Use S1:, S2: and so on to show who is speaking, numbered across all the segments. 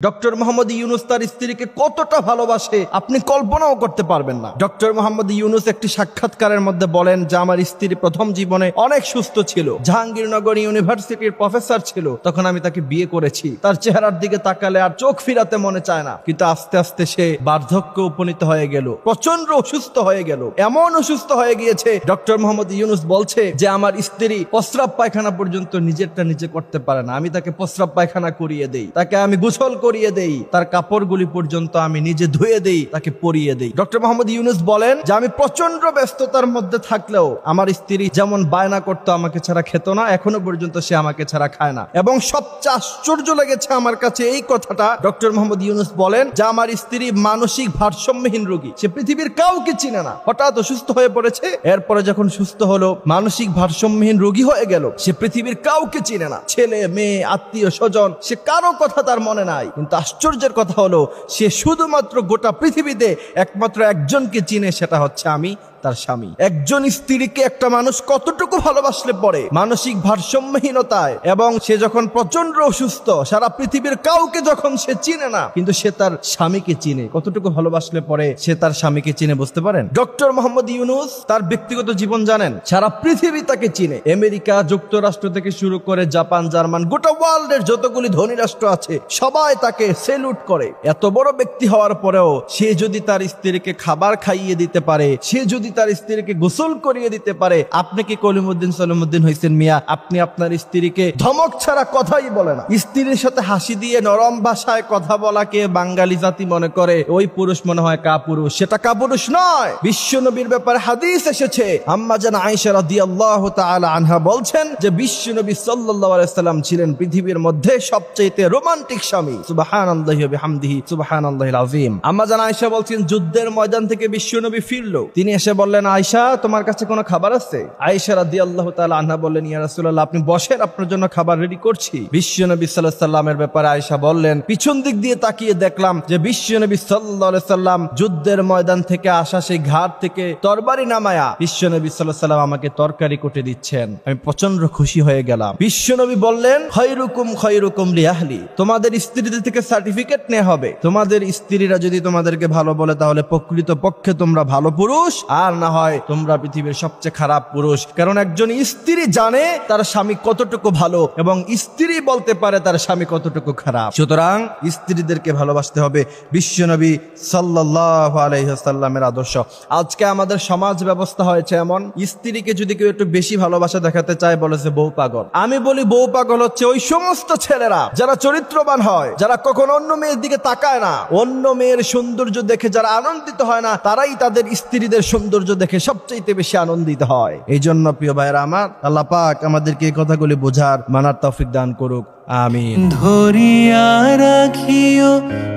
S1: Doctor Mohammad Yunus তার স্ত্রীকে কতটা ভালোবাসে আপনি কল্পনাও করতে পারবেন না। ডক্টর মোহাম্মদ ইউনুস একটি সাক্ষাৎকারের মধ্যে বলেন যে আমার স্ত্রী প্রথম জীবনে অনেক সুস্থ ছিল, জাহাঙ্গীরনগর ইউনিভার্সিটির প্রফেসর ছিল, তখন আমি তাকে বিয়ে করেছি। তার চেহারার দিকে তাকালে আর চোখ ফিরাতে মনে চায় না, কিন্তু আস্তে আস্তে সে বার্ধক্য উপনীত হয়ে গেল, প্রচন্ড অসুস্থ হয়ে গেল, এমন অসুস্থ হয়ে গিয়েছে ডক্টর মোহাম্মদ ইউনুস বলছে যে আমার স্ত্রী প্রস্রাব পায়খানা পর্যন্ত নিজেরটা নিজে করতে পারে না, আমি তাকে প্রস্রাব পায়খানা করিয়ে দেই, তাকে আমি গোসল করিয়ে দেই, তার কাপড়গুলি পর্যন্ত আমি নিজে ধুয়ে দেই, তাকে পরিয়ে দেই। ডক্টর মোহাম্মদ ইউনুস বলেন যে আমি প্রচন্ড ব্যস্ততার মধ্যে থাকলেও আমার স্ত্রী যেমন বায়না করতো আমাকে ছাড়া খেত না, এখনো পর্যন্ত সে আমাকে ছাড়া খায় না। এবং সবচেয়ে আশ্চর্য লেগেছে আমার কাছে এই কথাটা, ডক্টর মোহাম্মদ ইউনুস বলেন যে আমার স্ত্রী মানসিক ভারসাম্যহীন রোগী, সে পৃথিবীর কাউকে চিনে না, হঠাৎ অসুস্থ হয়ে পড়েছে, এরপরে যখন সুস্থ হলো মানসিক ভারসাম্যহীন রোগী হয়ে গেল, সে পৃথিবীর কাউকে চিনে না, ছেলে মেয়ে আত্মীয় স্বজন সে কারো কথা তার মনে নাই। কিন্তু আশ্চর্যের কথা হলো সে শুধুমাত্র গোটা পৃথিবীতে একমাত্র একজনকে চিনে, সেটা হচ্ছে আমি, তার স্বামী। একজন স্ত্রীকে একটা মানুষ কতটুকু ভালোবাসলে পরে মানসিক ভারসাম্যহীনতায়, এবং সে যখন প্রচন্ড অসুস্থ, সারা পৃথিবীর কাউকে যখন সে চিনে না, কিন্তু সে তার স্বামীকে চিনে, কতটুকু ভালোবাসলে পরে সে তার স্বামীকে চিনে, বুঝতে পারেন? ডক্টর মোহাম্মদ ইউনুস তার ব্যক্তিগত জীবন জানেন, সারা পৃথিবী তাকে চিনে, আমেরিকা যুক্তরাষ্ট্র থেকে শুরু করে জাপান, জার্মান, গোটা ওয়ার্ল্ডের যতগুলি ধনী রাষ্ট্র আছে সবাই তাকে সেলুট করে। এত বড় ব্যক্তি হওয়ার পরেও সে যদি তার স্ত্রীকে খাবার খাইয়ে দিতে পারে, সে যদি তার স্ত্রীকে গোসল করিয়ে দিতে পারে, আপনি কি কলিমুদ্দিন সলিমুদ্দিন হইছেন মিয়া? আপনি আপনার স্ত্রীকে ধমক ছাড়া কথাই বলে না, স্ত্রীর সাথে হাসি দিয়ে নরম ভাষায় কথা বলাকে বাঙালি জাতি মনে করে ওই পুরুষ মনে হয় কাপুরুষ, সেটা কাপুরুষ নয়। বিশ্ব নবীর ব্যাপারে হাদিস এসেছে, আম্মা জান আয়েশা রাদিয়াল্লাহু তাআলা আনহা বলছেন যে বিশ্ব নবী সাল্লাল্লাহু আলাইহি সাল্লাম ছিলেন পৃথিবীর মধ্যে সবচেয়ে রোমান্টিক স্বামী। সুবহানাল্লাহি ওয়া বিহামদিহি সুবহানাল্লাহিল আযীম। আম্মা জান আয়েশা বলছেন যুদ্ধের ময়দান থেকে বিশ্ব নবী ফিরলো, তিনি এসে বললেন আয়েশা তোমার কাছে কোনো খাবার আছে? আয়েশা রাদিয়াল্লাহু তাআলা আনহা বললেন ইয়া রাসূলুল্লাহ আপনি বসেন, আপনার জন্য খাবার রেডি করছি। বিশ্বনবী সাল্লাল্লাহু আলাইহি সাল্লামের ব্যাপারে আয়েশা বললেন পিছন দিক দিয়ে তাকিয়ে দেখলাম যে বিশ্বনবী সাল্লাল্লাহু আলাইহি সাল্লাম যুদ্ধের ময়দান থেকে আসা সেই ঘাট থেকে তরবারি নামায়া বিশ্বনবী সাল্লাল্লাহু আলাইহি সাল্লাম আমাকে তরকারি কুটে দিচ্ছেন, আমি প্রচন্ড খুশি হয়ে গেলাম। বিশ্বনবী বললেন খায়রুকুম খায়রুকুম লিআহলি, তোমাদের স্ত্রীদের থেকে সার্টিফিকেট নেওয়া হবে, তোমাদের স্ত্রীরা যদি তোমাদেরকে ভালো বলে তাহলে প্রকৃত পক্ষে তোমরা ভালো পুরুষ, আর না হয় তোমরা পৃথিবীর সবচেয়ে খারাপ পুরুষ। কারণ একজন স্ত্রী জানে তার স্বামী কতটুকু ভালো এবং স্ত্রী বলতে পারে তার স্বামী কতটুকু খারাপ। সুতরাং স্ত্রীদেরকে ভালোবাসতে হবে, বিশ্বনবী সাল্লাল্লাহু আলাইহি ওয়াসাল্লামের আদর্শ। আজকে আমাদের সমাজ ব্যবস্থা হয়েছে এমন, স্ত্রীকে যদি কেউ একটু বেশি ভালোবাসা দেখাতে চায় বলেছে বউ পাগল। আমি বলি বউ পাগল হচ্ছে ওই সমস্ত ছেলেরা যারা চরিত্রবান হয়, যারা কখনো অন্য মেয়ের দিকে তাকায় না, অন্য মেয়ের সৌন্দর্য দেখে যারা আনন্দিত হয় না, তারাই তাদের স্ত্রীদের সৌন্দর্য দেখে সবচেয়ে বেশি আনন্দিত হয়। এই জন্য প্রিয় ভাইরা আমার, আল্লাহ পাক আমাদেরকে এই কথাগুলি বোঝার মানার তৌফিক দান করুক, আমিন।
S2: ধরিয়া রাখিও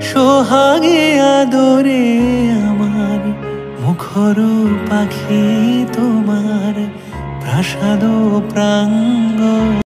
S2: সোহাগে আদরে আমার, মুখর পাখি তোমার প্রাসাদ প্রাঙ্গণ।